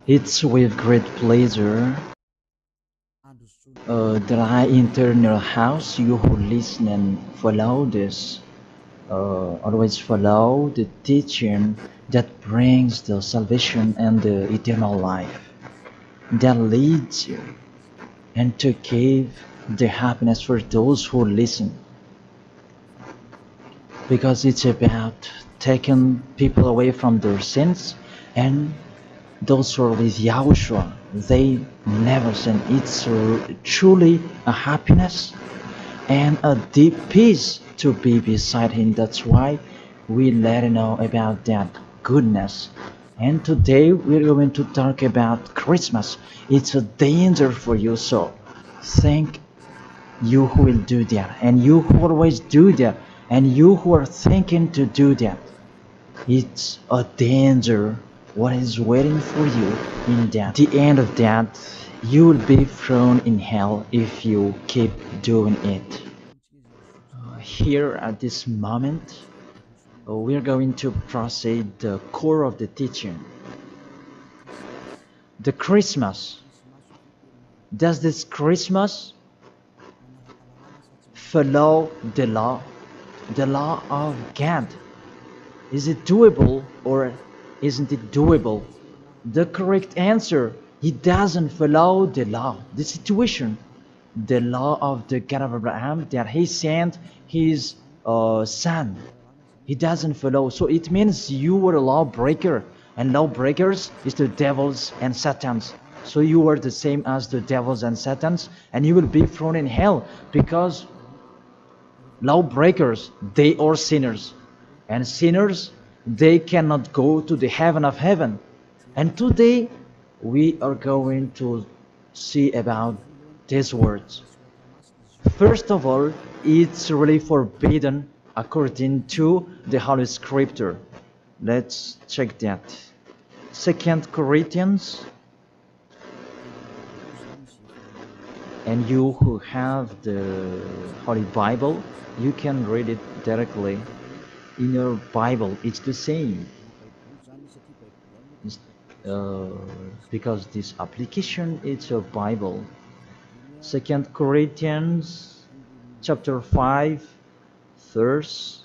It's with great pleasure that I enter your house. You who listen and follow this, always follow the teaching that brings the salvation and the eternal life, that leads you and to give the happiness for those who listen. Because it's about taking people away from their sins, and those who are with Yahushua, they never sin. It's truly a happiness and a deep peace to be beside Him. That's why we let you know about that goodness. And today we're going to talk about Christmas. It's a danger for you, so thank you who will do that, and you who always do that, and you who are thinking to do that. It's a danger what is waiting for you in that. The end of that, you will be thrown in hell if you keep doing it. Here at this moment, we're going to proceed the core of the teaching. The Christmas. Does this Christmas follow the law of God? Is it doable or isn't it doable? The correct answer, he doesn't follow the law, the situation, the law of the God of Abraham that he sent his son. He doesn't follow. So it means you were a lawbreaker, and lawbreakers is the devils and satans. So you are the same as the devils and satans, and you will be thrown in hell because lawbreakers, they are sinners, and sinners, they cannot go to the heaven of heaven. And today we are going to see about these words. First of all, it's really forbidden according to the Holy Scripture. Let's check that. 2 Corinthians, and you who have the Holy Bible, you can read it directly in your Bible. It's the same. Because this application, it's a Bible. 2 Corinthians chapter 5 verse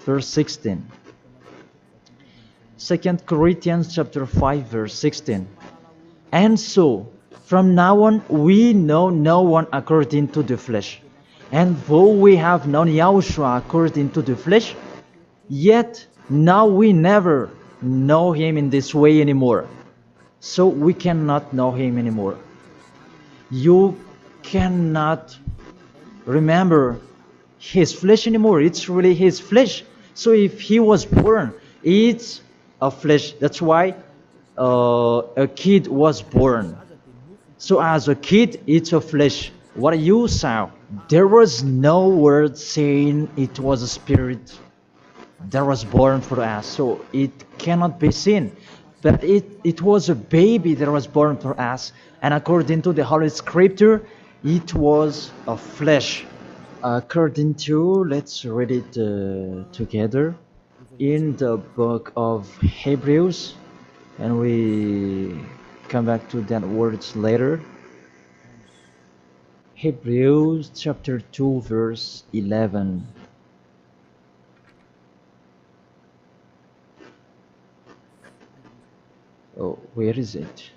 16. 2 Corinthians chapter 5 verse 16. And so, from now on, we know no one according to the flesh. And though we have known Yahushua according to the flesh, yet now we never know him in this way anymore. So we cannot know him anymore. You cannot remember his flesh anymore. It's really his flesh. So if he was born, it's a flesh. That's why a kid was born. So as a kid, it's a flesh. What you saw, there was no word saying it was a spirit that was born for us. So it cannot be seen. But it was a baby that was born for us. And according to the Holy Scripture, it was a flesh. According to, let's read it together in the book of Hebrews, and we come back to that words later. Hebrews chapter 2 verse 11. Oh, where is it?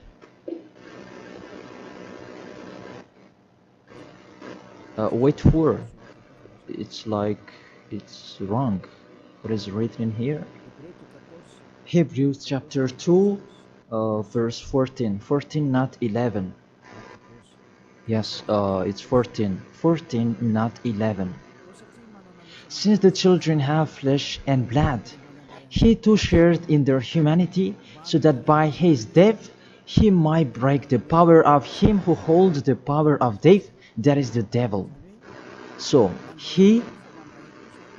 Wait for. It's like it's wrong. What is written here? Hebrews chapter 2 verse 14. 14, not 11. Yes, it's 14. 14, not 11. Since the children have flesh and blood, he too shared in their humanity, so that by his death he might break the power of him who holds the power of death, that is the devil. So he,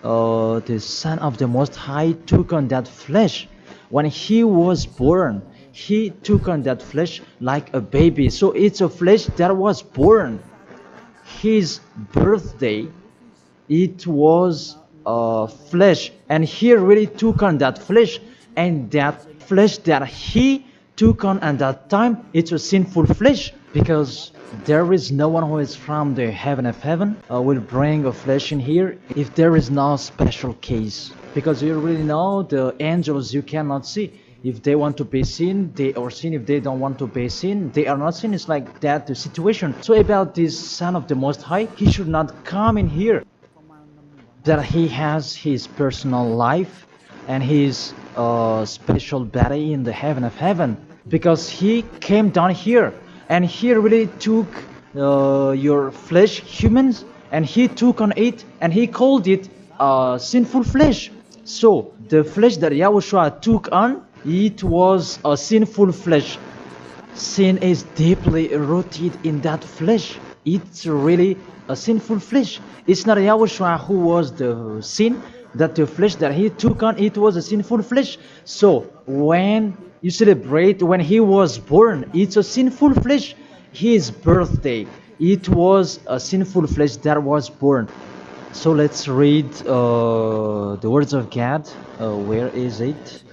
the Son of the Most High, took on that flesh. When he was born, he took on that flesh like a baby. So it's a flesh that was born. His birthday, it was flesh, and he really took on that flesh, and that flesh that he took on at that time, it's a sinful flesh, because there is no one who is from the heaven of heaven will bring a flesh in here if there is no special case, because you really know the angels you cannot see. If they want to be seen, they are seen. If they don't want to be seen, they are not seen. It's like that the situation. So about this Son of the Most High, he should not come in here. That he has his personal life and his special body in the heaven of heaven, because he came down here and he really took your flesh, humans, and he took on it and he called it sinful flesh. So the flesh that Yahushua took on, it was a sinful flesh. Sin is deeply rooted in that flesh. It's really a sinful flesh. It's not Yahushua who was the sin, that the flesh that he took on, it was a sinful flesh. So when you celebrate when he was born, it's a sinful flesh. His birthday, it was a sinful flesh that was born. So let's read the words of God. Where is it?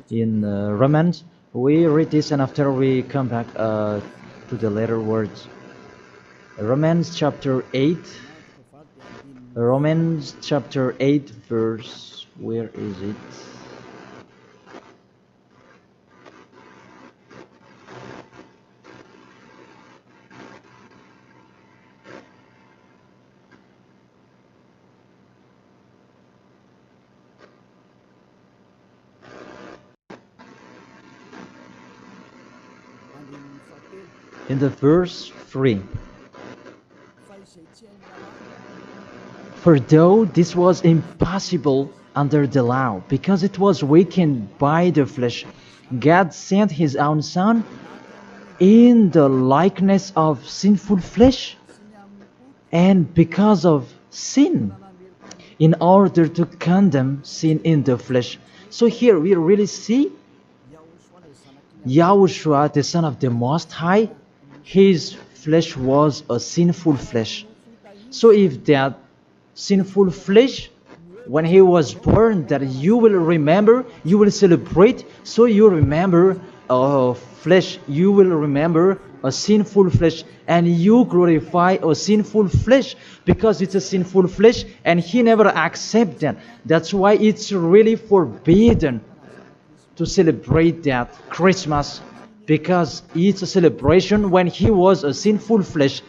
In Romans. We read this and after we come back to the later words. Romans chapter 8. Romans chapter 8 verse, where is it? In the verse 3. For though this was impossible under the law, because it was weakened by the flesh, God sent his own Son in the likeness of sinful flesh, and because of sin, in order to condemn sin in the flesh. So here we really see Yahushua, the Son of the Most High, his flesh was a sinful flesh. So if that sinful flesh, when he was born, that you will remember, you will celebrate, so you remember flesh, you will remember a sinful flesh, and you glorify a sinful flesh, because it's a sinful flesh and he never accepts that. That's why it's really forbidden to celebrate that Christmas, because it's a celebration when he was a sinful flesh,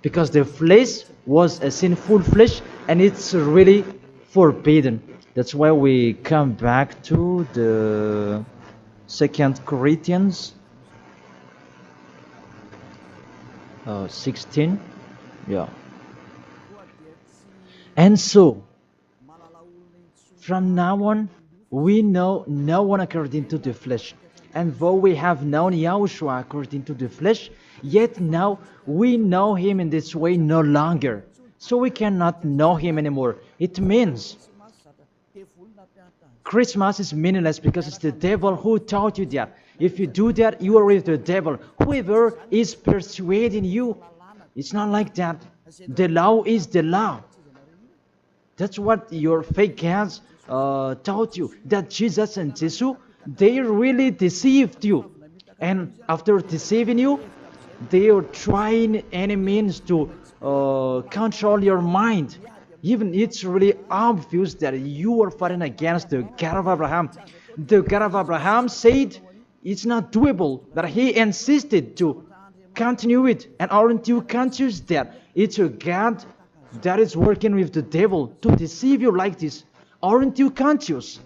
because the flesh was a sinful flesh and it's really forbidden. That's why we come back to the 2 Corinthians 16. Yeah. And so from now on we know no one according to the flesh. And though we have known Yahushua according to the flesh, yet now we know him in this way no longer. So we cannot know him anymore. It means Christmas is meaningless because it's the devil who taught you that. If you do that, you are with the devil. Whoever is persuading you, it's not like that. The law is the law. That's what your fake gods taught you, that Jesus and Jesus, they really deceived you. And after deceiving you, they are trying any means to control your mind. Even it's really obvious that you are fighting against the God of Abraham. The God of Abraham said it's not doable, but he insisted to continue it. And aren't you conscious that it's a God that is working with the devil to deceive you like this? Aren't you conscious?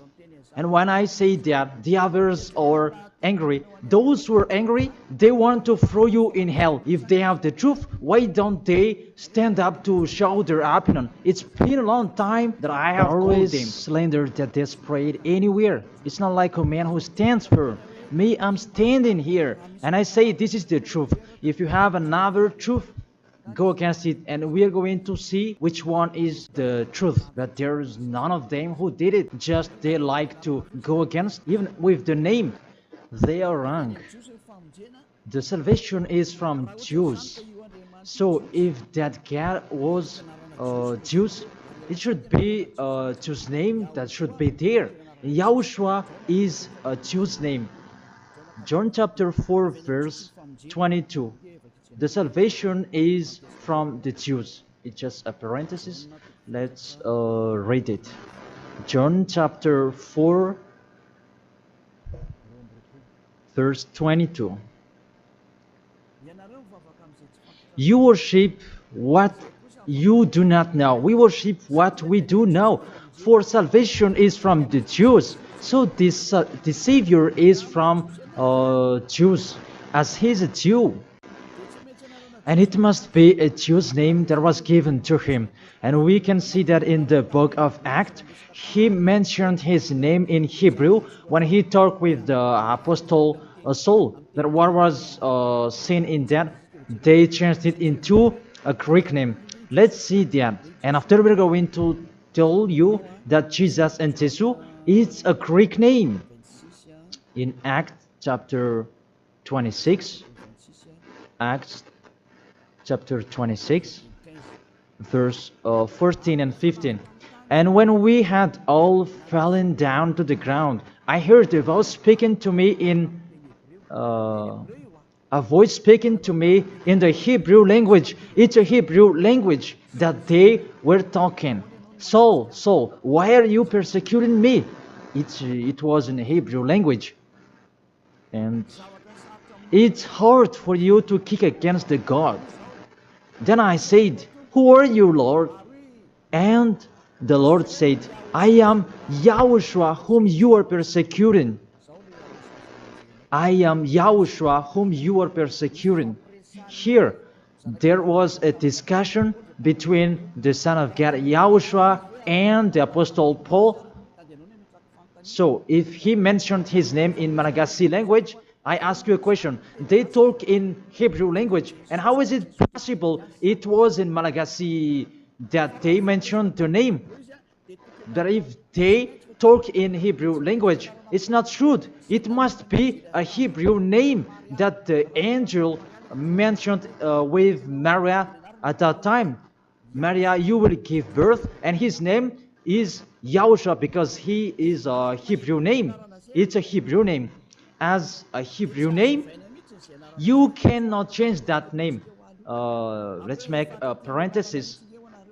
And when I say that the others are angry, those who are angry, they want to throw you in hell. If they have the truth, why don't they stand up to show their opinion? It's been a long time that I have always called them slander that they spread anywhere. It's not like a man who stands firm. Me, I'm standing here and I say this is the truth. If you have another truth, go against it, and we are going to see which one is the truth. But there is none of them who did it. Just they like to go against, even with the name. They are wrong. The salvation is from Jews. So if that God was Jews, It should be a Jew's name that should be there. Yahushua is a Jew's name. John chapter 4 verse 22. The salvation is from the Jews. It's just a parenthesis. Let's read it. John chapter 4 verse 22. You worship what you do not know. We worship what we do know. For salvation is from the Jews. So this the Savior is from Jews, as he's a Jew. And it must be a Jew's name that was given to him. And we can see that in the book of Acts, he mentioned his name in Hebrew when he talked with the apostle Saul. That what was seen in that, they changed it into a Greek name. Let's see that. And after we're going to tell you that Jesus and Jesus is a Greek name. In Acts chapter 26, Acts chapter 26, verse 14 and 15. And when we had all fallen down to the ground, I heard a voice speaking to me in the Hebrew language. It's a Hebrew language that they were talking. Saul, Saul, why are you persecuting me? It was in the Hebrew language. And it's hard for you to kick against the God. Then I said, who are you, Lord? And the Lord said, I am Yahushua whom you are persecuting. I am Yahushua whom you are persecuting. Here, there was a discussion between the Son of God, Yahushua, and the Apostle Paul. So, if he mentioned his name in Malagasy language, I ask you a question. They talk in Hebrew language, and how is it possible it was in Malagasy that they mentioned the name? That if they talk in Hebrew language, it's not true. It must be a Hebrew name that the angel mentioned with Maria at that time. Maria, you will give birth, and his name is Yahushua because he is a Hebrew name. It's a Hebrew name. As a Hebrew name, you cannot change that name. Let's make a parenthesis.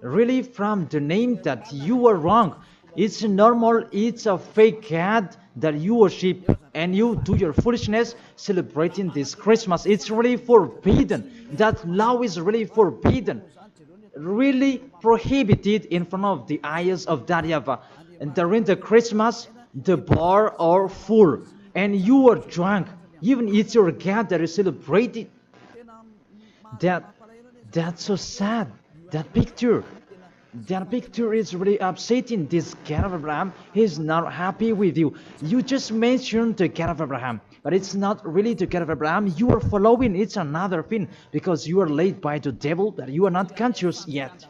Really, from the name that you are wrong. It's normal, it's a fake God that you worship and you do your foolishness celebrating this Christmas. It's really forbidden. That law is really forbidden. Really prohibited in front of the eyes of that YAHVAH. And during the Christmas, the bar are full. And you are drunk. Even it's your God that is celebrated. That's so sad. That picture is really upsetting. This God of Abraham is not happy with you. You just mentioned the God of Abraham, but it's not really the God of Abraham you are following. It's another thing because you are led by the devil that you are not conscious yet.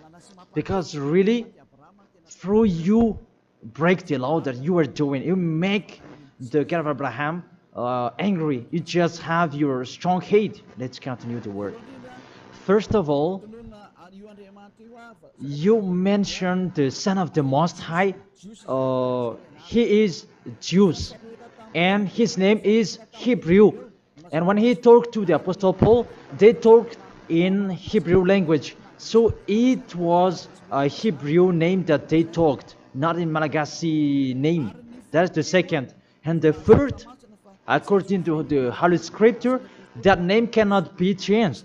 Because really, through you break the law that you are doing, you make the God of Abraham angry. You just have your strong hate. Let's continue the word. First of all, you mentioned the Son of the Most High. He is Jews, and his name is Hebrew. And when he talked to the Apostle Paul, they talked in Hebrew language. So it was a Hebrew name that they talked, not in Malagasy name. That's the second. And the third, according to the Holy Scripture, that name cannot be changed.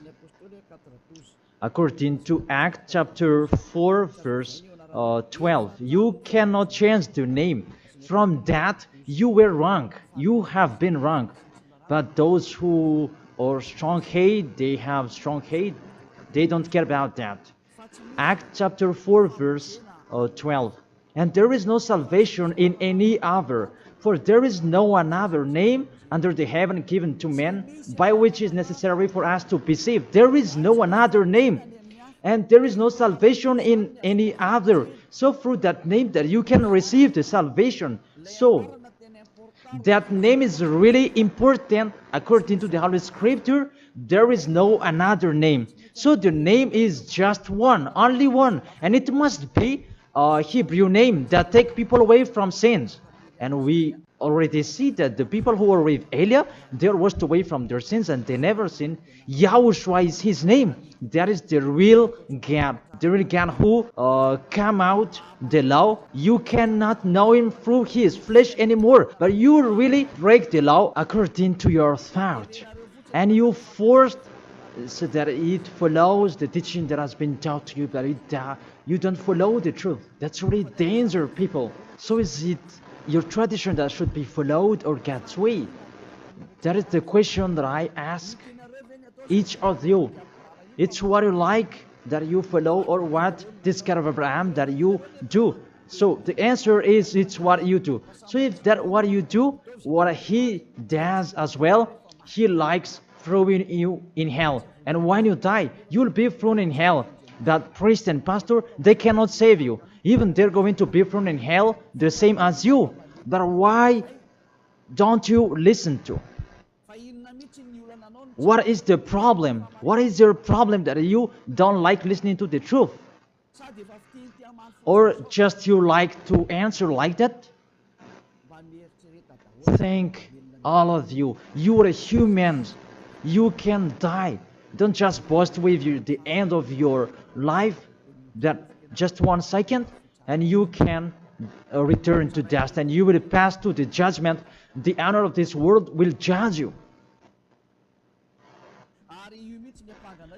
According to Acts chapter 4, verse 12, you cannot change the name. From that, you were wrong. You have been wrong. But those who are strong hate, they have strong hate. They don't care about that. Acts chapter 4, verse 12. And there is no salvation in any other, for there is no another name under the heaven given to men by which is necessary for us to be saved. There is no another name, and there is no salvation in any other. So through that name that you can receive the salvation. So that name is really important according to the Holy Scripture. There is no another name. So the name is just one, only one, and it must be Hebrew name that take people away from sins. And we already see that the people who were with Elia, they were washed away from their sins and they never sinned. Yahushua is his name. That is the real God. The real God who come out the law. You cannot know him through his flesh anymore. But you really break the law according to your thought. And you forced so that it follows the teaching that has been taught to you, but you don't follow the truth. That's really danger, people. So is it your tradition that should be followed or God's way? That is the question that I ask each of you. It's what you like that you follow or what this God of Abraham that you do. So the answer is it's what you do. So if that what you do, what he does as well, he likes throwing you in hell. And when you die, you'll be thrown in hell. That priest and pastor, they cannot save you. Even they're going to be thrown in hell the same as you. But why don't you listen to? What is the problem? What is your problem that you don't like listening to the truth? Or just you like to answer like that? Think all of you. You are humans. You can die. Don't just boast with you the end of your life, that just 1 second, and you can return to dust, and you will pass to the judgment. The honor of this world will judge you.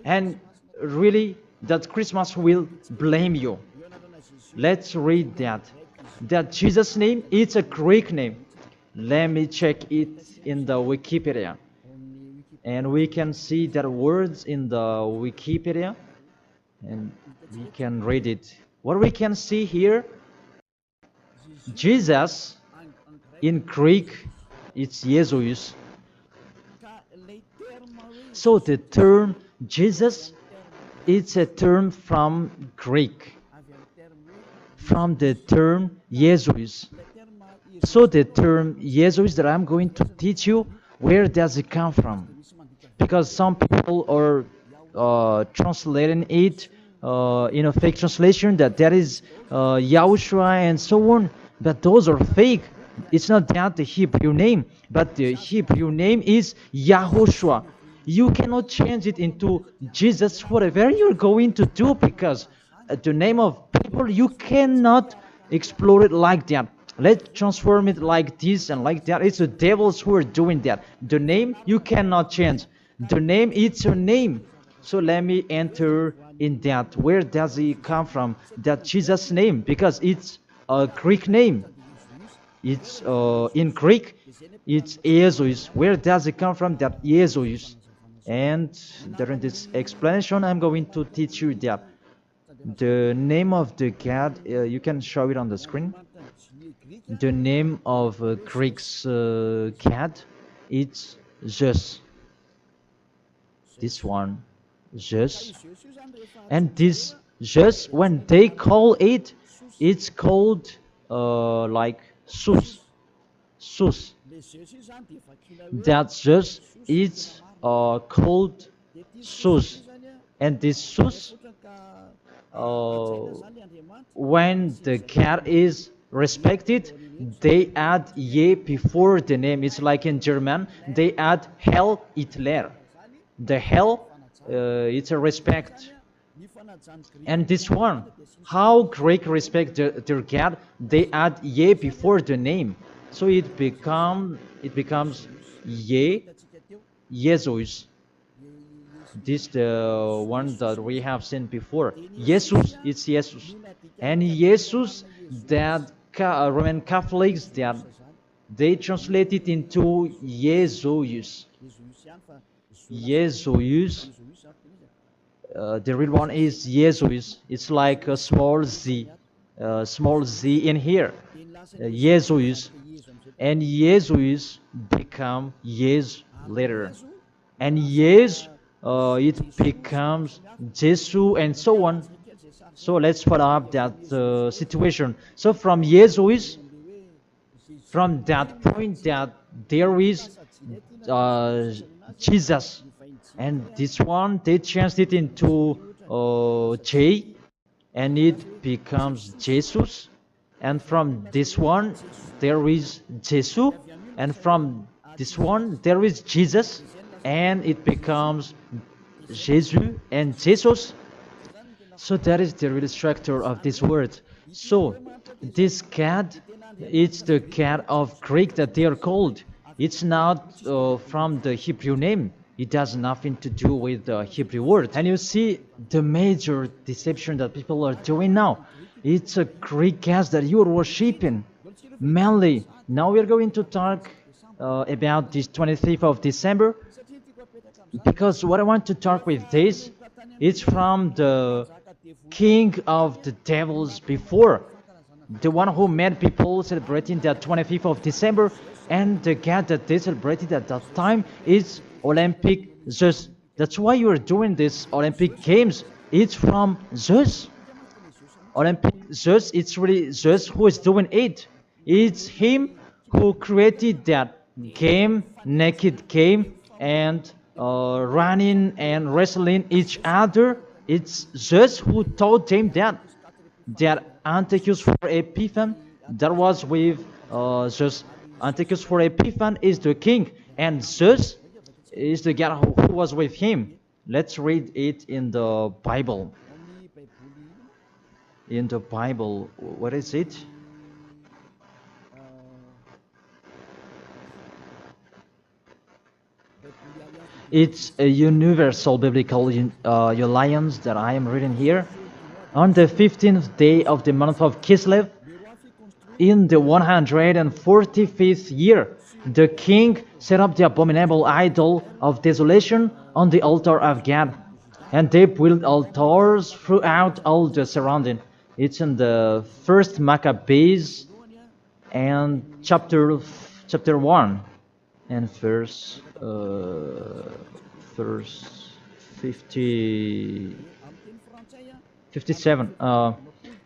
And really, that Christmas will blame you. Let's read that. That Jesus' name, it's a Greek name. Let me check it in the Wikipedia. And we can see that words in the Wikipedia. And we can read it. What we can see here, Jesus, in Greek, it's Jesus. So the term Jesus, it's a term from Greek, from the term Jesus. So the term Jesus that I'm going to teach you, where does it come from? Because some people are translating it in a fake translation that is YAHOSHUA and so on, but those are fake. It's not that the Hebrew name, but the Hebrew name is YAHOSHUA. You cannot change it into Jesus, whatever you're going to do, because the name of people, you cannot explore it like that. Let's transform it like this and like that. It's the devils who are doing that. The name, you cannot change. The name, it's your name. So let me enter in that. Where does it come from? That Jesus name, because it's a Greek name. It's in Greek, it's Jesus. Where does it come from? That Jesus. And during this explanation, I'm going to teach you that the name of the God, you can show it on the screen. The name of Greek's God, it's Zeus. This one, Zeus. And this Zeus, when they call it, it's called like Sus. Sus. That Zeus is called Sus. And this Sus, when the God is respected, they add ye before the name. It's like in German, they add Hell Hitler. The hell, it's a respect. And this one, how Greek respect their God, they add ye before the name. So it becomes ye, Jesus. This the one that we have seen before. Jesus, it's Jesus. And Jesus, that Roman Catholics, that they translate it into Jesus. Jesus. The real one is Jesus. It's like a small z in here. Jesus. And Jesus become Yes later. And Yes, it becomes Jesu and so on. So let's follow up that situation. So from Jesus, from that point that there is Jesus, and this one they changed it into J, and it becomes Jesus. And from this one, there is Jesus. And from this one, there is Jesus. And it becomes Jesus and Jesus. So that is the real structure of this word. So this cat, it's the cat of Greek that they are called. It's not from the Hebrew name. It has nothing to do with the Hebrew word. And you see the major deception that people are doing now. It's a Greek cat that you are worshiping. Mainly, now we are going to talk about this 25th of December, because what I want to talk with this, it's from the king of the devils before, the one who made people celebrating the 25th of December, and the god that they celebrated at that time is Olympic Zeus. That's why you are doing this Olympic Games. It's from Zeus. Olympic Zeus, it's really Zeus who is doing it. It's him who created that game, naked game, and running and wrestling each other. It's Zeus who taught them that Antiochus for Epiphan, that was with Zeus. Antiochus for Epiphan is the king, and Zeus is the god who was with him. Let's read it in the Bible. In the Bible, what is it? It's a universal biblical alliance that I am reading here. On the 15th day of the month of Kislev, in the 145th year, the king set up the abominable idol of desolation on the altar of God, and they built altars throughout all the surrounding. It's in the first Maccabees and chapter 1 and verse 57.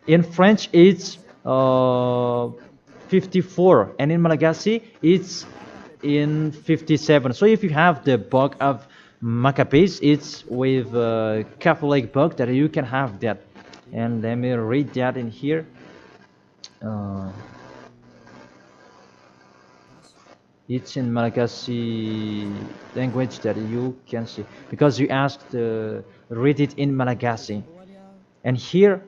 In French, it's 54, and in Malagasy, it's in 57. So if you have the book of Maccabees, it's with a Catholic book that you can have that. And let me read that in here. It's in Malagasy language that you can see, because you asked read it in Malagasy. And here,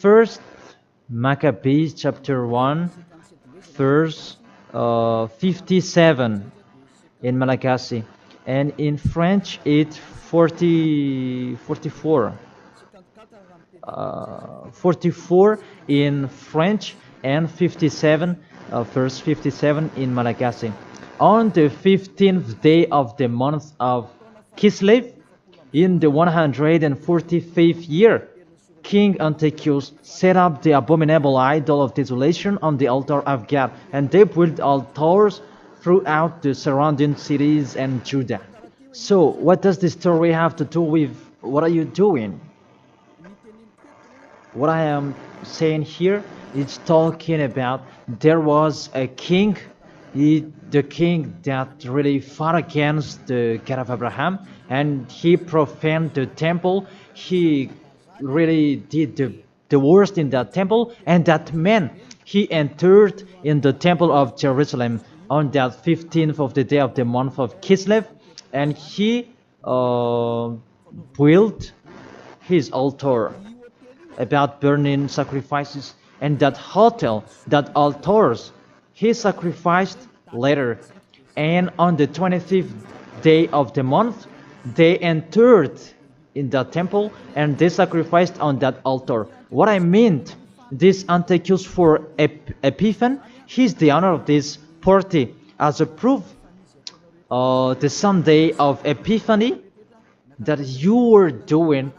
first Maccabees chapter 1 verse 57 in Malagasy, and in French it's 44 in French, and 57 verse 57 in Malagasy. On the 15th day of the month of Kislev, in the 145th year, King Antiochus set up the abominable idol of desolation on the altar of God, and they built altars throughout the surrounding cities and Judah. So, what does this story have to do with what are you doing? What I am saying here is talking about there was a king, the king that really fought against the God of Abraham, and he profaned the temple. He really did the worst in that temple, and that man, he entered in the temple of Jerusalem on that 15th of the day of the month of Kislev, and he built his altar about burning sacrifices, and that hotel, that altars, he sacrificed later. And on the 25th day of the month, they entered in that temple and they sacrificed on that altar. What I mean, this Antiochus for Epiphan, he's the owner of this party. As a proof, the Sunday of Epiphany that you were doing,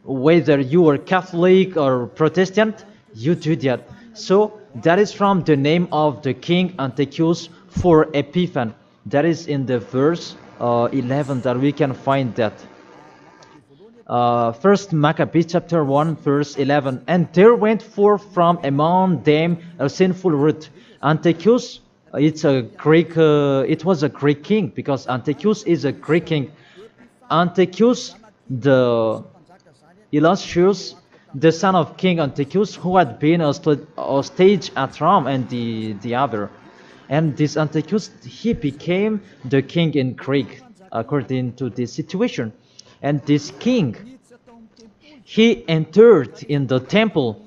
whether you are Catholic or Protestant, you do that. So that is from the name of the king Antiochus for Epiphan. That is in the verse 11 that we can find that. First Maccabees chapter 1 verse 11. And there went forth from among them a sinful root. Antiochus, it was a Greek king, because Antiochus is a Greek king. Antiochus, the Illustrious, the son of King Antiochus, who had been a stage at Rome and the other. And this Antiochus, he became the king in Greek, according to this situation. And this king, he entered in the temple,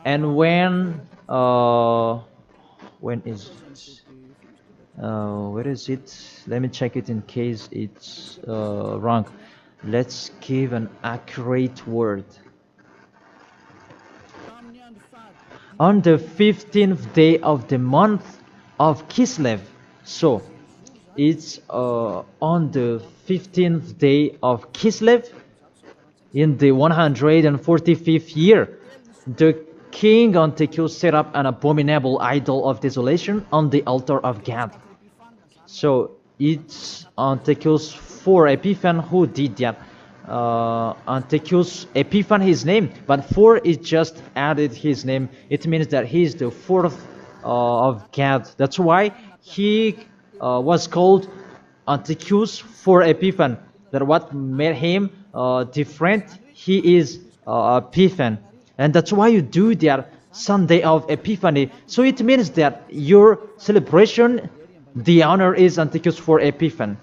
and when is it? Where is it? Let me check it in case it's wrong. Let's give an accurate word. On the 15th day of the month of Kislev. So it's on the 15th day of Kislev in the 145th year. The king Antiochus set up an abominable idol of desolation on the altar of God. So it's Antiochus for Epiphan who did that. Antiochus Epiphan his name, but for it just added his name. It means that he is the fourth of God. That's why he was called Antiochus for Epiphan. That what made him different. He is Epiphan, and that's why you do that Sunday of Epiphany. So it means that your celebration, the honor is Antiochus for Epiphan.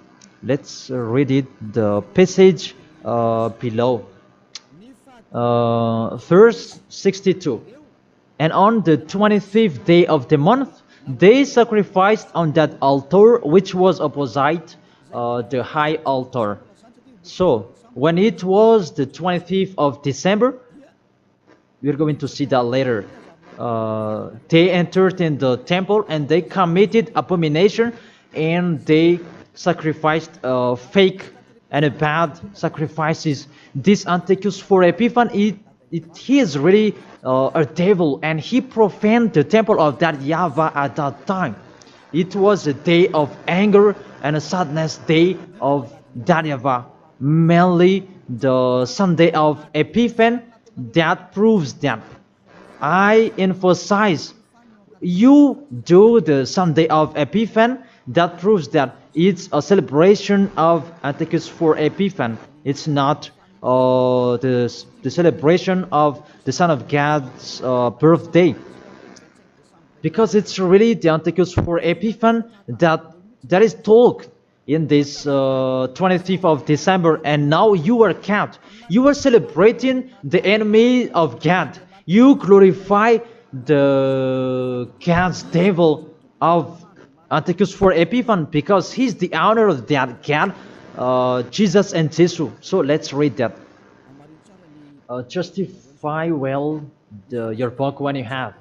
Let's read it, the passage below. Verse 62. And on the 25th day of the month, they sacrificed on that altar which was opposite the high altar. So when it was the 25th of December, we're going to see that later. They entered in the temple and they committed abomination, and they sacrificed fake and bad sacrifices. This Antiochus for Epiphan, he is really a devil, and he profaned the temple of that YAHVAH at that time. It was a day of anger and a sadness day of that YAHVAH. Mainly the Sunday of Epiphan, that proves that. I emphasize, you do the Sunday of Epiphan, that proves that it's a celebration of Antiochus for Epiphan. It's not the celebration of the Son of God's birthday, because it's really the Antiochus for Epiphan that is told in this 25th of December, and now you are kept. You are celebrating the enemy of God. You glorify the God's devil of Antiochus for Epiphan, because he's the honor of that God, Jesus and Jesus. So let's read that. Justify well your book when you have,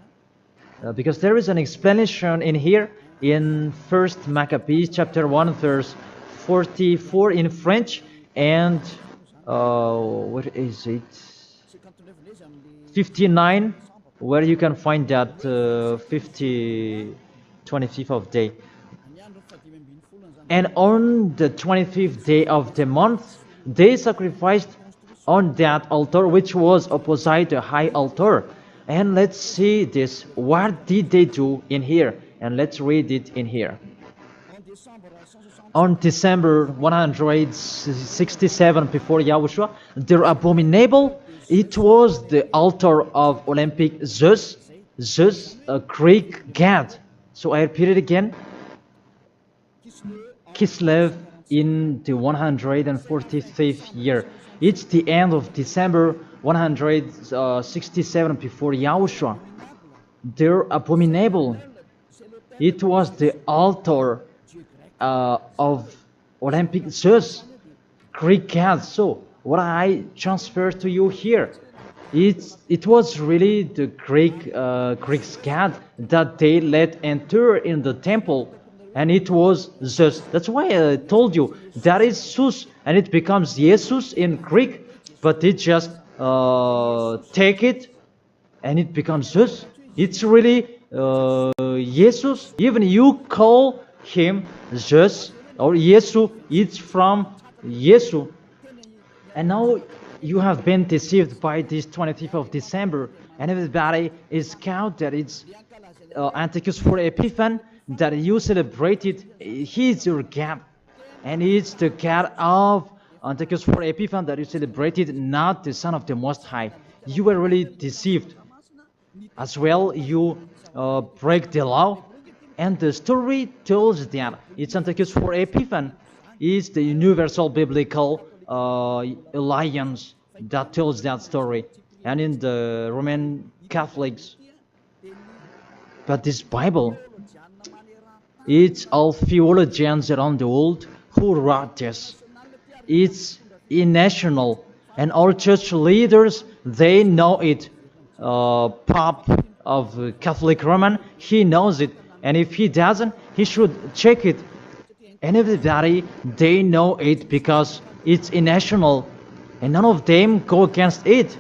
because there is an explanation in here in 1st Maccabees chapter 1 verse 44 in French, and what is it, 59, where you can find that 25th of day. And on the 25th day of the month, they sacrificed on that altar which was opposite the high altar. And let's see this. What did they do in here? And let's read it in here. On December 167 before Yahushua, their abominable, it was the altar of Olympic Zeus, a Greek god. So I repeat it again. Kislev in the 145th year. It's the end of December 167 before Yahushua. Their abominable, it was the altar of Olympic Zeus, Greek god. So what I transfer to you here, it was really the Greek god that they let enter in the temple, and it was Zeus. That's why I told you that is Zeus, and it becomes Jesus in Greek, but it just take it and it becomes Zeus. It's really Jesus. Even you call him Zeus or Yesu, it's from Yesu. And now you have been deceived by this 25th of December, and everybody is count that it's Antiochus for Epiphan, that you celebrated. He is your God, and it's the God of Antiochus for Epiphan that you celebrated not the Son of the Most High. You were really deceived. As well, you break the law. And the story tells that it's Antiochus for Epiphan is the universal biblical alliance that tells that story. And in the Roman Catholics, but this Bible, it's all theologians around the world who wrote this. It's national, and all church leaders, they know it. Pope of Catholic Roman, he knows it, and if he doesn't, he should check it. And everybody, they know it because it's national, and none of them go against it.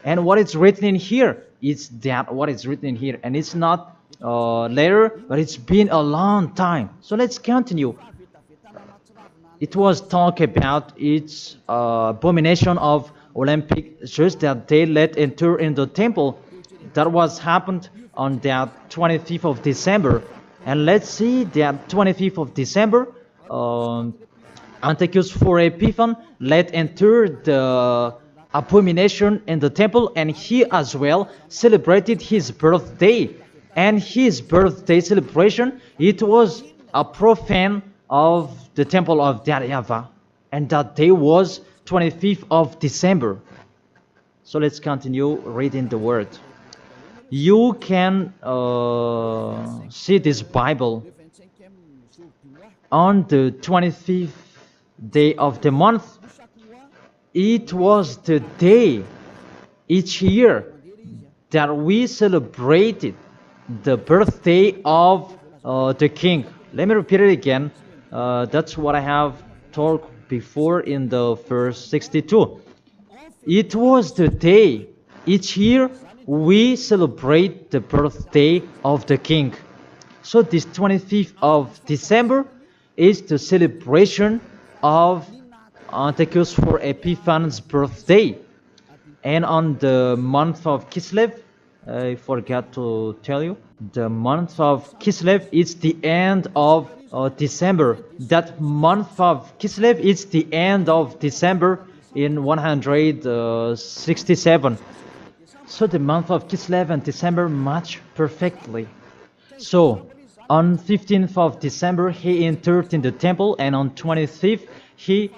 And what is written in here, it's that what is written in here, and it's not later, but it's been a long time. So let's continue. It was talk about its abomination of Olympic church that they let enter in the temple. That was happened on that 25th of December. And let's see that 25th of December, Antiochus for Epiphan let enter the abomination in the temple, and he as well celebrated his birthday. And his birthday celebration, it was a profane of the temple of YAHVAH, and that day was 25th of December. So let's continue reading the word. You can see this Bible on the 25th day of the month. It was the day each year that we celebrated the birthday of the king. Let me repeat it again. That's what I have talked before in the verse 62. It was the day each year we celebrate the birthday of the king. So this 25th of December is the celebration of Antiochus for Epiphan's birthday. And on the month of Kislev, I forgot to tell you, the month of Kislev is the end of December. That month of Kislev is the end of December in 167. So the month of Kislev and December match perfectly. So on 15th of December he entered in the temple, and on 25th he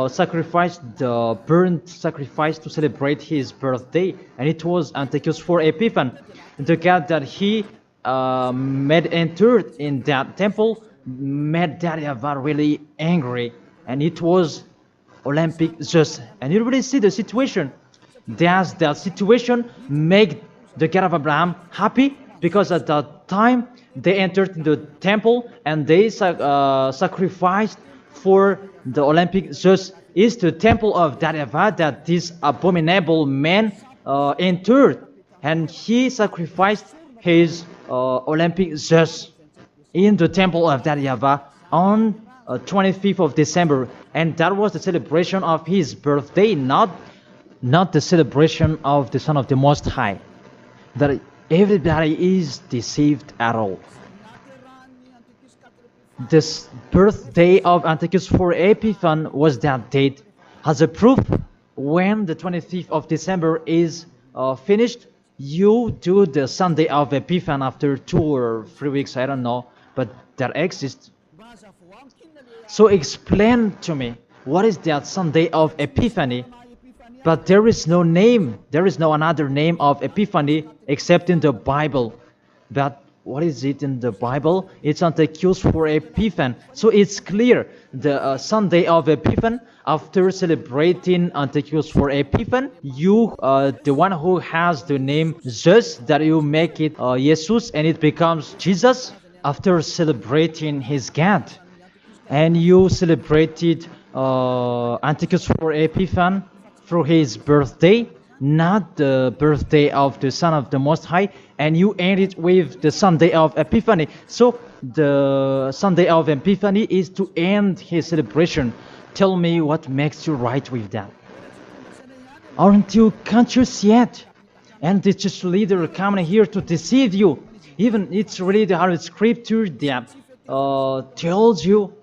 sacrificed the burnt sacrifice to celebrate his birthday, and it was Antiochus for Epiphan. The God that he made entered in that temple made YAHVAH really angry, and it was Olympic just. And you really see the situation. Does that situation make the God of Abraham happy? Because at that time they entered in the temple and they sacrificed for the Olympic just is the temple of YAHVAH that this abominable man entered, and he sacrificed his Olympic just in the temple of YAHVAH on 25th of December, and that was the celebration of his birthday, not the celebration of the Son of the Most High. That everybody is deceived at all. This birthday of Antiochus for Epiphan was that date. As a proof, when the 25th of December is finished, you do the Sunday of Epiphan after 2 or 3 weeks, I don't know, but that exists. So explain to me, what is that Sunday of Epiphany? But there is no name, there is no another name of Epiphany except in the Bible. But what is it in the Bible? It's Antiochus for Epiphan. So it's clear, the Sunday of Epiphan, after celebrating Antiochus for Epiphan, you, the one who has the name Jesus, that you make it Jesus, and it becomes Jesus, after celebrating his God. And you celebrated Antiochus for Epiphan through his birthday, not the birthday of the Son of the Most High, and you end it with the Sunday of Epiphany. So the Sunday of Epiphany is to end his celebration. Tell me what makes you right with that. Aren't you conscious yet? And the church leader coming here to deceive you. Even it's really the Holy Scripture that tells you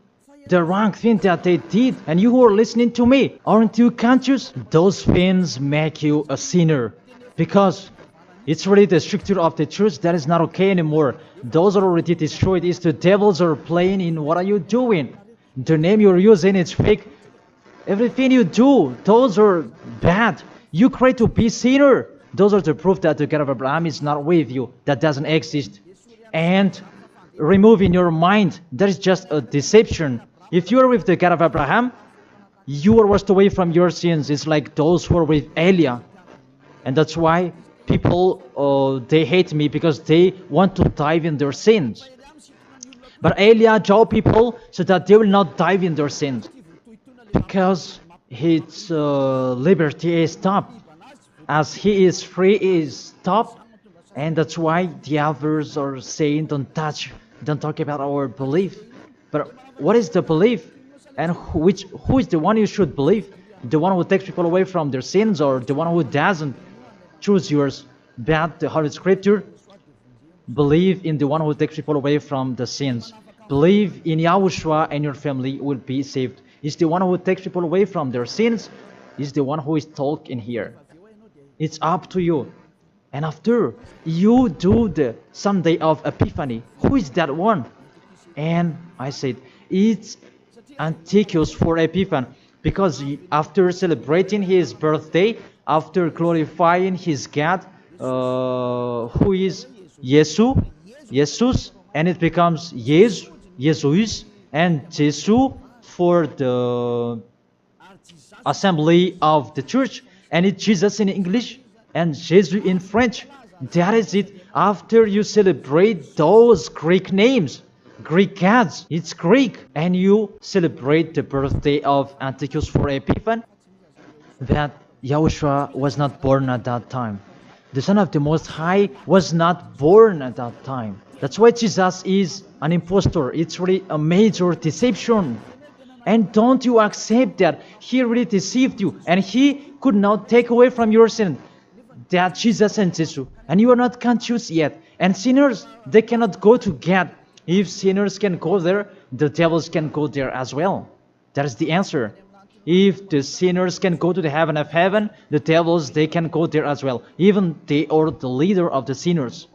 the wrong thing that they did, and you who are listening to me, aren't you conscious? Those things make you a sinner, because it's really the structure of the church that is not okay anymore. Those are already destroyed. It's the devils are playing in what are you doing. The name you're using is fake. Everything you do, those are bad. You cry to be sinner. Those are the proof that the God of Abraham is not with you. That doesn't exist. And remove in your mind, that is just a deception. If you are with the God of Abraham, you are washed away from your sins. It's like those who are with Elia. And that's why people, they hate me, because they want to dive in their sins. But Elia told people so that they will not dive in their sins, because his liberty is stopped. As he is free, he is stopped. And that's why the others are saying, don't talk about our belief. But what is the belief? And who is the one you should believe? The one who takes people away from their sins, or the one who doesn't? Choose yours. But the Holy Scripture, believe in the one who takes people away from the sins. Believe in Yahushua, and your family will be saved. It's the one who takes people away from their sins. Is the one who is talking here. It's up to you. And after you do the Sunday of Epiphany, who is that one? And I said, it's Antiochus for Epiphany, because after celebrating his birthday, after glorifying his God, who is Jesus, and it becomes Jesus, and Jesus for the assembly of the church, and it's Jesus in English and Jesus in French. That is it. After you celebrate those Greek names, Greek gods, it's Greek, and you celebrate the birthday of Antiochus for Epiphany, that Yahushua was not born at that time. The Son of the Most High was not born at that time. That's why Jesus is an impostor. It's really a major deception. And don't you accept that he really deceived you, and he could not take away from your sin. That Jesus and Jesus, and you are not conscious yet. And sinners, they cannot go to God. If sinners can go there, the devils can go there as well. That is the answer. If the sinners can go to the heaven of heaven, the devils, they can go there as well. Even they are the leader of the sinners.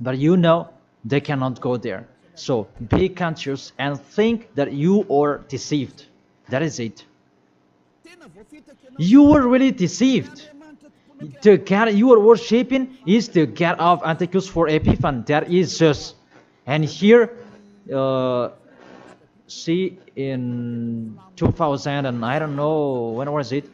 But you know, they cannot go there. So be conscious and think that you are deceived. That is it. You were really deceived. The God you are worshipping is the God of Antiochus for Epiphany. That is Zeus. And here, see, in 2000, and I don't know, when was it?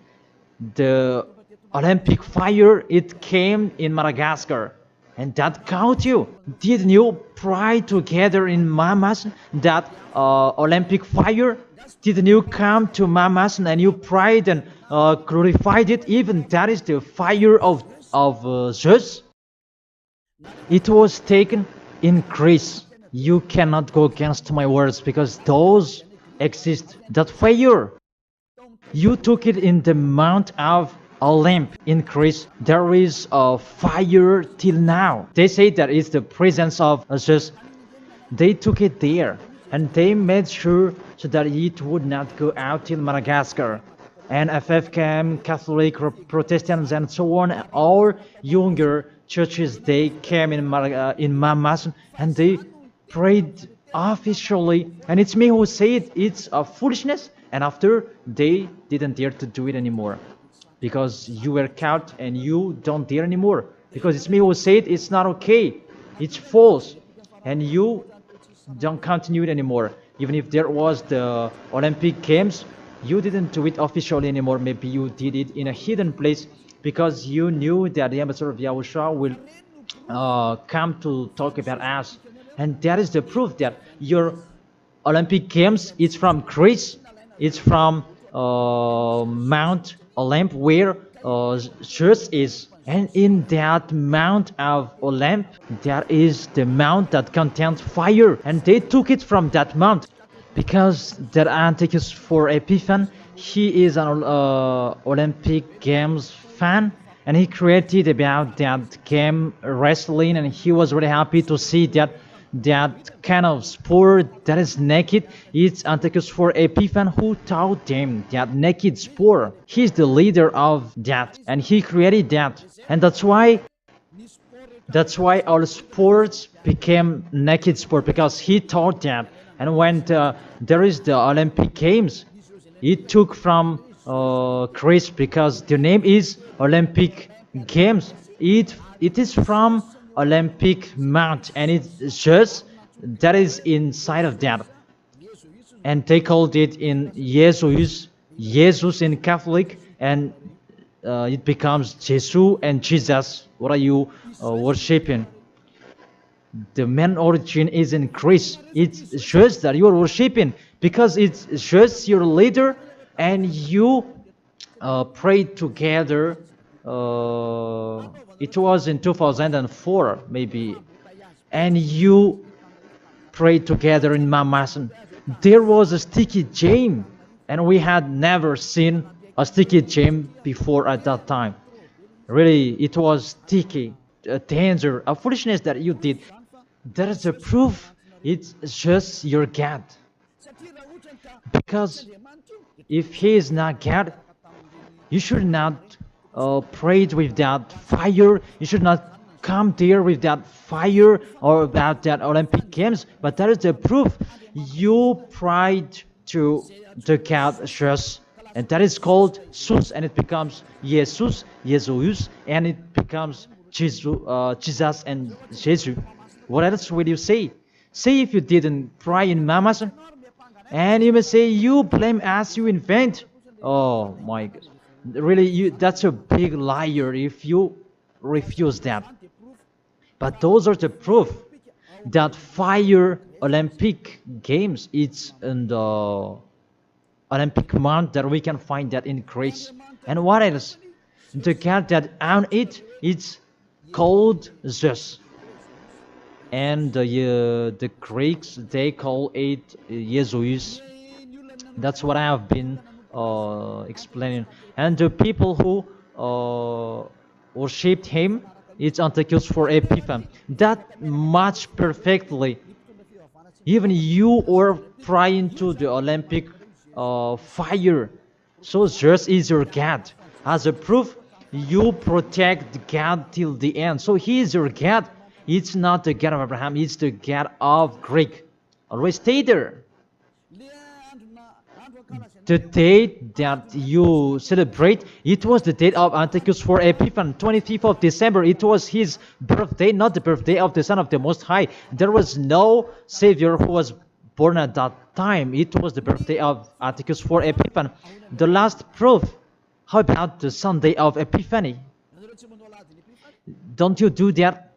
The Olympic fire, it came in Madagascar. And that caught you. Didn't you pray together in Mamas that Olympic fire? Didn't you come to Mamas and you prayed and glorified it? Even that is the fire of Zeus. It was taken in Greece. You cannot go against my words, because those exist. That fire, you took it in the Mount of Olymp in Greece. There is a fire till now. They say that it's the presence of Zeus. They took it there, and they made sure so that it would not go out till Madagascar. And FFKM, Catholic, Protestants, and so on, all younger churches, they came in Mamas, and they prayed officially. And it's me who said it's a foolishness, and after they didn't dare to do it anymore. Because you were caught and you don't dare anymore. Because it's me who said it's not okay. It's false. And you don't continue it anymore. Even if there was the Olympic Games, you didn't do it officially anymore. Maybe you did it in a hidden place, because you knew that the ambassador of Yahushua will come to talk about us. And that is the proof that your Olympic Games, it's from Greece. It's from Mount Olymp, where Zeus is. And in that Mount of Olymp, there is the mount that contains fire. And they took it from that mount, because that Antiochus for Epiphany, he is an Olympic Games fan, and he created about that game wrestling, and he was really happy to see that that kind of sport that is naked. It's Antiochus for Epiphan who taught them that naked sport. He's the leader of that, and he created that, and that's why all sports became naked sport, because he taught that. And when there is the Olympic Games, it took from Greece, because the name is Olympic Games. It is from Olympic Mount, and it's just that is inside of that, and they called it in Jesus in Catholic, and it becomes Jesus and Jesus. What are you worshiping? The main origin is in Greece. It shows that you are worshiping because it shows your leader, and you pray together. It was in 2004 maybe, and you pray together in Mamasan. There was a sticky jam, and we had never seen a sticky jam before at that time. Really, it was sticky, a danger, a foolishness that you did. That is a proof. It's just your God. Because if He is not God, you should not pray with that fire. You should not come there with that fire or about that Olympic Games. But that is the proof. You prayed to the God just, and that is called Jesus, and it becomes Jesus, and it becomes Jesus and Jesus. What else will you say? Say if you didn't pray in Mamasan, and you may say you blame us, you invent. Oh my God. Really, that's a big liar if you refuse that. But those are the proof that fire Olympic Games, it's in the Olympic month that we can find that in Greece. And what else? The God that own it, it's called Zeus. And the Greeks, they call it Jesus. That's what I have been explaining. And the people who worshipped him, it's Antiochus for Epiphan. That much perfectly. Even you are praying to the Olympic fire. So Zeus is your God. As a proof, you protect God till the end. So He is your God. It's not the God of Abraham. It's the God of Greek. Always stay there. The date that you celebrate, it was the date of Antiochus for Epiphan, 25th of December. It was his birthday, not the birthday of the Son of the Most High. There was no Savior who was born at that time. It was the birthday of Antiochus for Epiphan. The last proof, how about the Sunday of Epiphany? Don't you do that?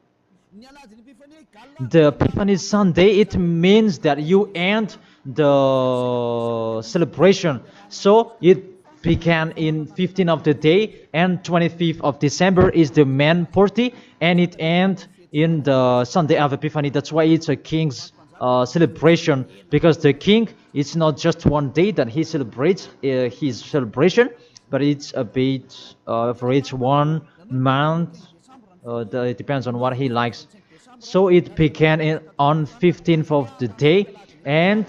The Epiphany Sunday, it means that you end the celebration. So it began in 15th of the day, and 25th of December is the main party, and it ends in the Sunday of Epiphany. That's why it's a king's celebration, because the king, it's not just one day that he celebrates his celebration, but it's a bit for each 1 month. It depends on what he likes. So it began on 15th of the day, and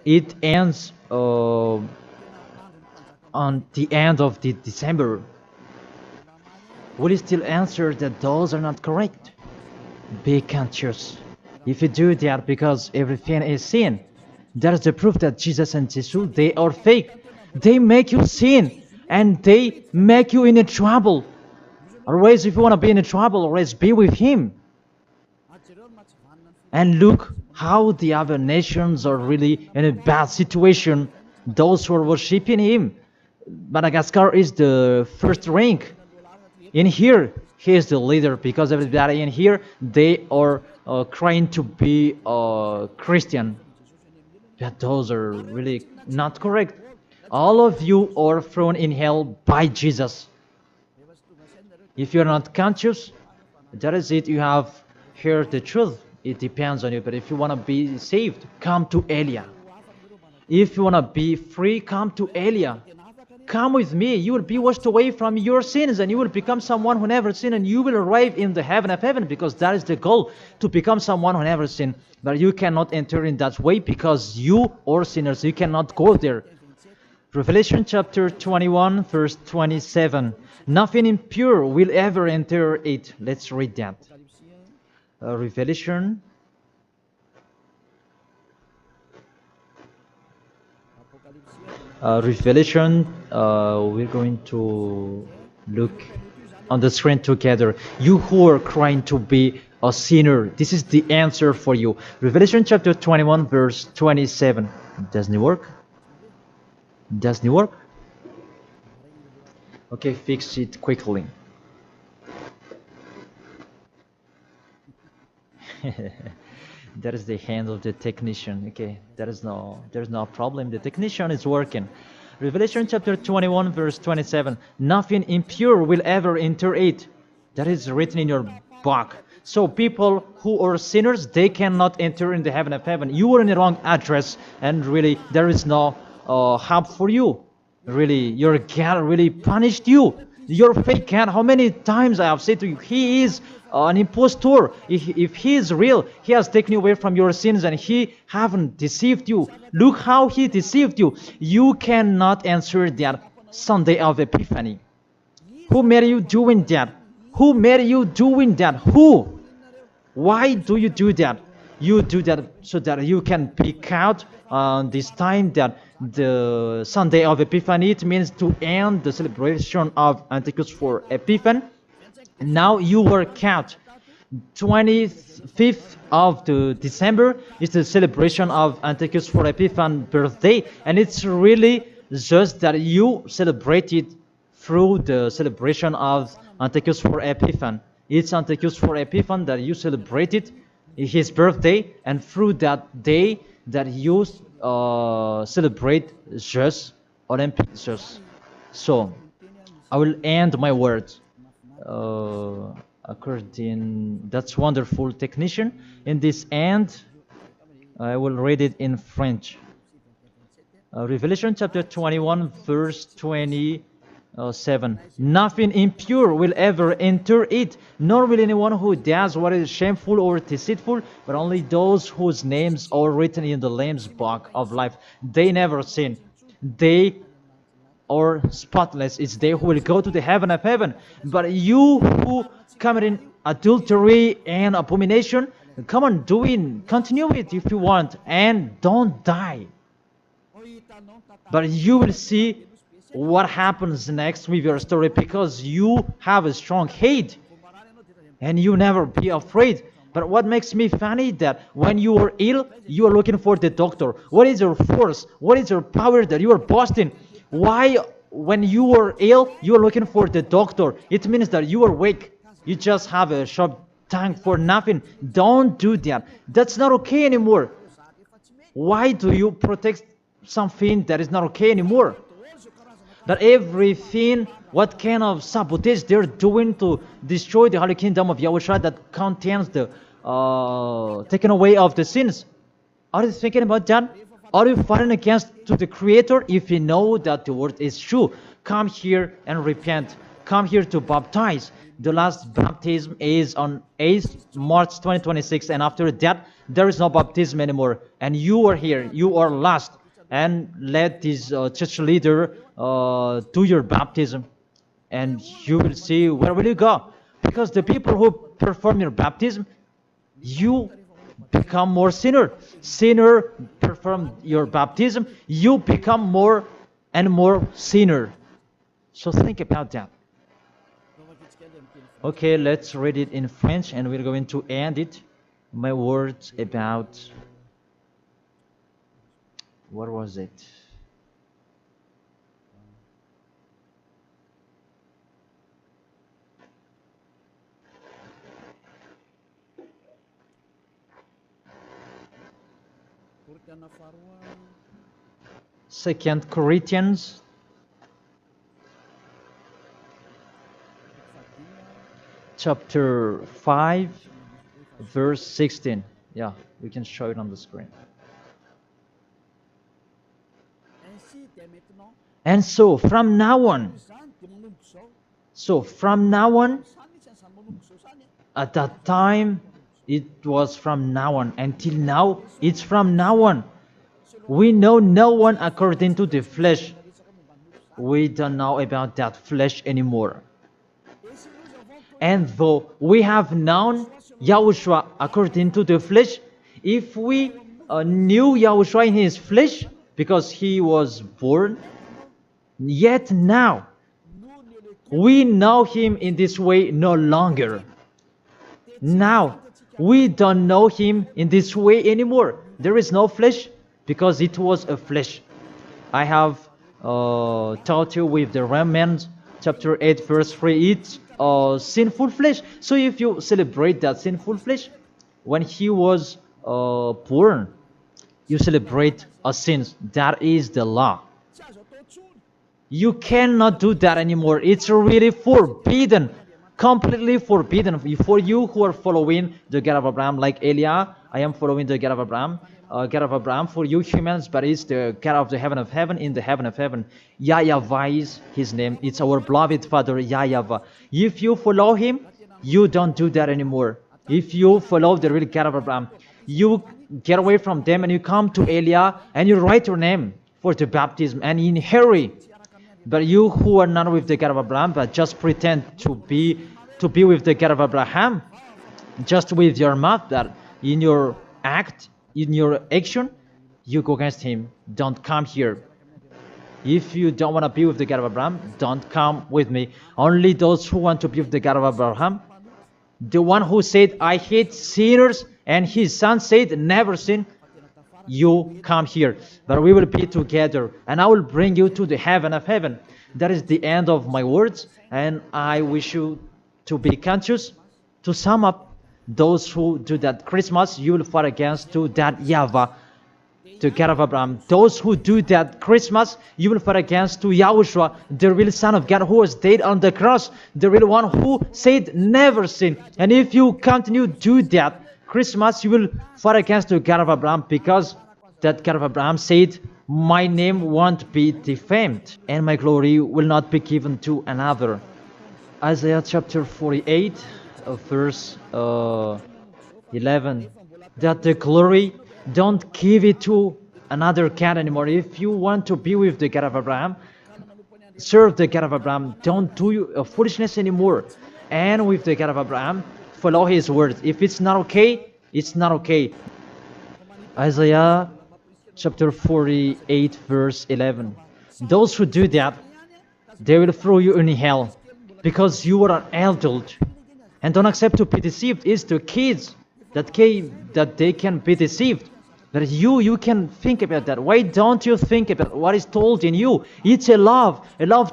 it ends on the end of the December. Will you still answer that those are not correct? Be conscious. If you do that, because everything is sin, that is the proof that Jesus and Jesus, they are fake. They make you sin, and they make you in a trouble. Always, if you want to be in a trouble, always be with Him. And look how the other nations are really in a bad situation. Those who are worshipping Him. Madagascar is the first rank. In here, he is the leader, because everybody in here, they are trying to be Christian. But those are really not correct. All of you are thrown in hell by Jesus. If you're not conscious, that is it. You have heard the truth. It depends on you. But if you want to be saved, come to Elia. If you want to be free, come to Elia. come with me. You will be washed away from your sins, and you will become someone who never sinned, and you will arrive in the heaven of heaven, because that is the goal, to become someone who never sinned. But you cannot enter in that way, because you are sinners. You cannot go there. Revelation chapter 21, verse 27. Nothing impure will ever enter it. Let's read that. Revelation. We're going to look on the screen together. You who are crying to be a sinner, this is the answer for you. Revelation chapter 21, verse 27. Doesn't it work? Doesn't it work? Okay, fix it quickly. That is the hand of the technician. Okay, there's no problem. The technician is working. Revelation chapter 21, verse 27. Nothing impure will ever enter it. That is written in your book. So people who are sinners, they cannot enter in the heaven of heaven. You are in the wrong address, and really there is no help for you. Really, your God really punished you. Your fake God, how many times I have said to you, he is an impostor. If he is real, he has taken you away from your sins, and he haven't deceived you. Look how he deceived you. You cannot answer that Sunday of Epiphany. Who made you doing that? Who made you doing that? Who? Why do you do that? You do that so that you can pick out this time that the Sunday of Epiphany, it means to end the celebration of Antichus for Epiphan. Now you work out. 25th of the December is the celebration of Antichus for Epiphan birthday, and it's really just that you celebrate it through the celebration of Antichus for Epiphan. It's Antichus for Epiphan that you celebrated his birthday, and through that day that you celebrate just Olympic just. So I will end my words according. That's wonderful, technician. In this end, I will read it in French. Revelation chapter 21, verse 27. Nothing impure will ever enter it, nor will anyone who does what is shameful or deceitful, but only those whose names are written in the Lamb's book of life. They never sin. They are spotless. It's they who will go to the heaven of heaven. But you who commit adultery and abomination, come on, continue it if you want, and don't die. But you will see what happens next with your story, because you have a strong hate and you never be afraid. But what makes me funny that when you are ill, you are looking for the doctor. What is your force? What is your power that you are boasting? Why, when you are ill, you are looking for the doctor? It means that you are weak. You just have a sharp tongue for nothing. Don't do that. That's not okay anymore. Why do you protect something that is not okay anymore? That everything, what kind of sabotage they're doing to destroy the Holy Kingdom of YAHOSHUAH that contains the taken away of the sins. Are you thinking about that? Are you fighting against to the Creator? If you know that the word is true, come here and repent. Come here to baptize. The last baptism is on 8th March 2026, and after that, there is no baptism anymore. And you are here. You are lost. And let this church leader do your baptism, and you will see where will you go. Because the people who perform your baptism, you become more sinner. Sinner perform your baptism, you become more and more sinner. So think about that. Okay, let's read it in French, and we're going to end it. My words about, what was it? Second Corinthians chapter 5 verse 16. Yeah, we can show it on the screen. And so from now on, at that time, it was from now on. Until now, it's from now on. We know no one according to the flesh. We don't know about that flesh anymore. And though we have known Yahushua according to the flesh, if we knew Yahushua in his flesh, because he was born, yet now we know him in this way no longer. Now we don't know him in this way anymore. There is no flesh because it was a flesh. I have taught you with the Romans chapter 8 verse 3, it's sinful flesh. So if you celebrate that sinful flesh, when he was born, you celebrate a sin. That is the law. You cannot do that anymore. It's really forbidden, completely forbidden. For you who are following the God of Abraham, like Elia, I am following the God of Abraham. God of Abraham, for you humans, but it's the God of the heaven of heaven, in the heaven of heaven. YAHVAH is his name. It's our beloved Father, YAHVAH. If you follow him, you don't do that anymore. If you follow the real God of Abraham, you get away from them and you come to Elia and you write your name for the baptism and in hurry. But you who are not with the God of Abraham, but just pretend to be with the God of Abraham, just with your mouth, that in your act, in your action, you go against him. Don't come here. If you don't want to be with the God of Abraham, don't come with me. Only those who want to be with the God of Abraham, the one who said, I hate sinners, and his son said, never sin, you come here. But we will be together, and I will bring you to the heaven of heaven. That is the end of my words, and I wish you to be conscious. To sum up, those who do that Christmas, you will fight against to that YAHVAH, to God of Abraham. Those who do that Christmas, you will fight against to Yahushua, the real Son of God who was dead on the cross, the real one who said never sin. And if you continue to do that Christmas, you will fight against the God of Abraham, because that God of Abraham said, my name won't be defamed and my glory will not be given to another. Isaiah chapter 48 verse 11, that the glory, don't give it to another God anymore. If you want to be with the God of Abraham, serve the God of Abraham, don't do foolishness anymore. And with the God of Abraham, follow his words. If it's not okay, it's not okay. Isaiah chapter 48 verse 11, those who do that, they will throw you in hell, because you are an adult. And don't accept to be deceived. It's the kids that they can be deceived. But you can think about that. Why don't you think about what is told in you? It's a love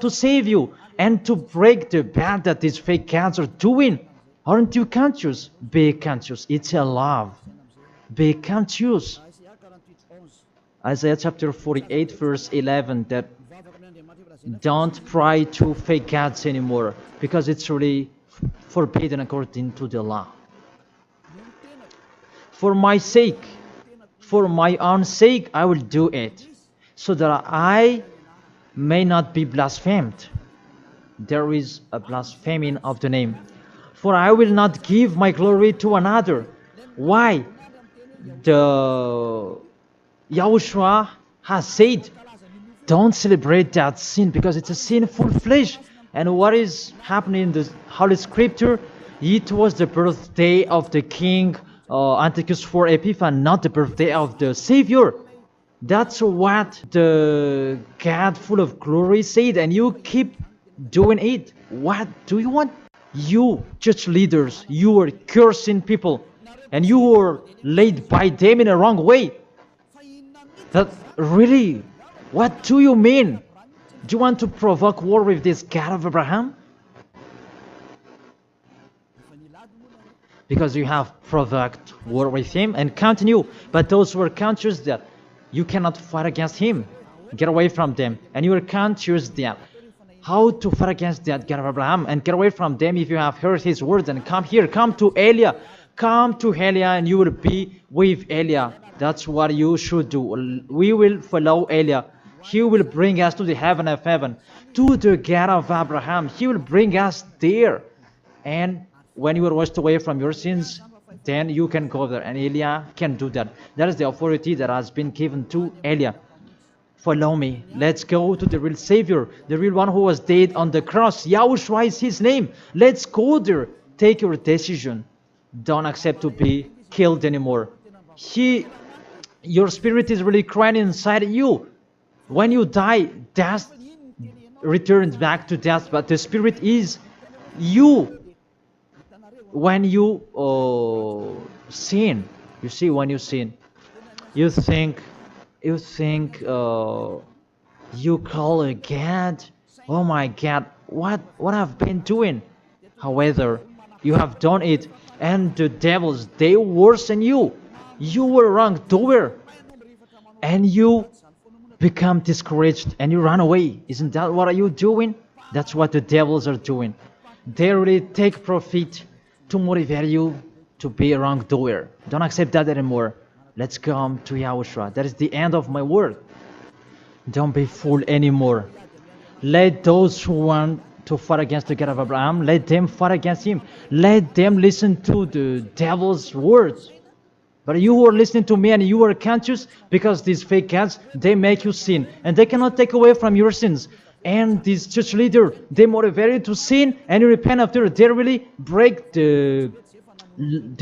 to save you and to break the bad that these fake gods are doing. Aren't you conscious? Be conscious. It's a love. Be conscious. Isaiah chapter 48 verse 11, that don't pray to fake gods anymore, because it's really forbidden according to the law. For my sake, for my own sake, I will do it, so that I may not be blasphemed. There is a blaspheming of the name. For I will not give my glory to another. Why? The Yahushua has said, don't celebrate that sin, because it's a sinful flesh. And what is happening in the Holy Scripture? It was the birthday of the king Antiochus IV Epiphanes, not the birthday of the Savior. That's what the God full of glory said, and you keep doing it. What do you want? You church leaders, you are cursing people, and you are led by them in a wrong way. That really, what do you mean? Do you want to provoke war with this God of Abraham? Because you have provoked war with him and continue. But those who are conscious that you cannot fight against him, get away from them. And you are conscious that how to fight against that God of Abraham and get away from them. If you have heard his words, and come here, come to Elia. Come to Elia and you will be with Elia. That's what you should do. We will follow Elia. He will bring us to the heaven of heaven, to the God of Abraham. He will bring us there. And when you are washed away from your sins, then you can go there. And Elijah can do that. That is the authority that has been given to Elijah. Follow me. Let's go to the real Savior, the real one who was dead on the cross. Yahushua is his name. Let's go there. Take your decision. Don't accept to be killed anymore. Your spirit is really crying inside you. When you die, death returns back to death, but the spirit is you. When you sin, you see, when you sin, you think you call a God, oh my God, what I've been doing. However, you have done it, and the devils, they worsen you. You were wrongdoer, and you become discouraged, and you run away. Isn't that what are you doing? That's what the devils are doing. They really take profit to motivate you to be a wrongdoer. Don't accept that anymore. Let's come to Yahushua. That is the end of my word. Don't be fooled anymore. Let those who want to fight against the God of Abraham, let them fight against him. Let them listen to the devil's words. But you who are listening to me and you are conscious, because these fake gods, they make you sin. And they cannot take away from your sins. And this church leader, they motivate you to sin and you repent after. They really break the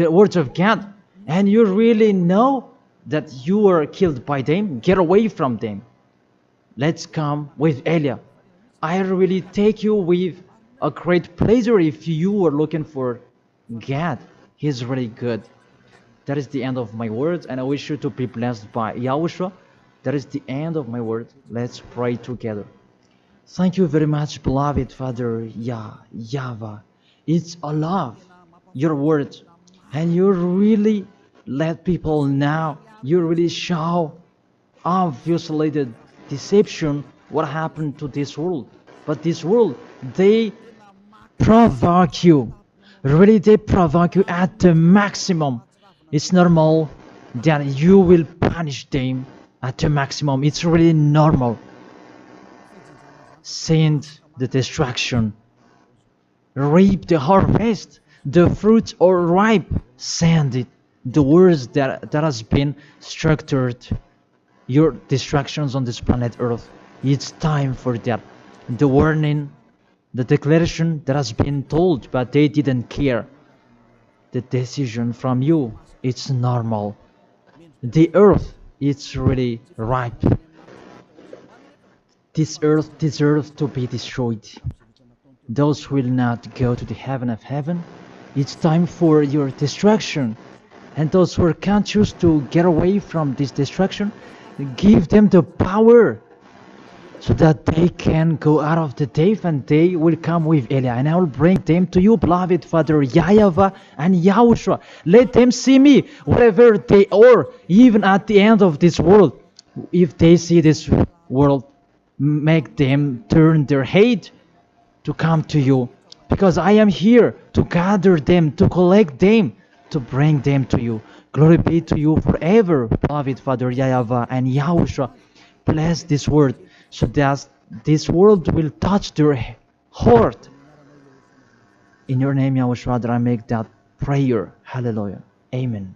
words of God. And you really know that you were killed by them. Get away from them. Let's come with Elia. I really take you with a great pleasure if you were looking for God. He's really good. That is the end of my words, and I wish you to be blessed by Yahushua. That is the end of my words. Let's pray together. Thank you very much, beloved Father YAHVAH. It's a love, your words, and you really let people know. You really show obviously the deception, what happened to this world. But this world, they provoke you. Really, they provoke you at the maximum. It's normal that you will punish them at the maximum. It's really normal. Send the destruction. Reap the harvest. The fruits are ripe. Send it. The words that has been structured. Your destructions on this planet Earth. It's time for that. The warning, the declaration that has been told, but they didn't care. The decision from you. It's normal. The earth, it's really ripe. This earth deserves to be destroyed. Those who will not go to the heaven of heaven, it's time for your destruction. And those who are conscious to get away from this destruction, give them the power so that they can go out of the cave and they will come with Elia. And I will bring them to you, beloved Father YAHVAH and Yahushua. Let them see me wherever they are, even at the end of this world. If they see this world, make them turn their head to come to you. Because I am here to gather them, to collect them, to bring them to you. Glory be to you forever, beloved Father YAHVAH and Yahushua. Bless this word, so that this world will touch their heart. In your name, Yahushua, that I make that prayer. Hallelujah. Amen.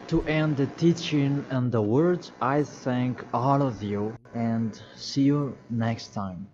To end the teaching and the words, I thank all of you and see you next time.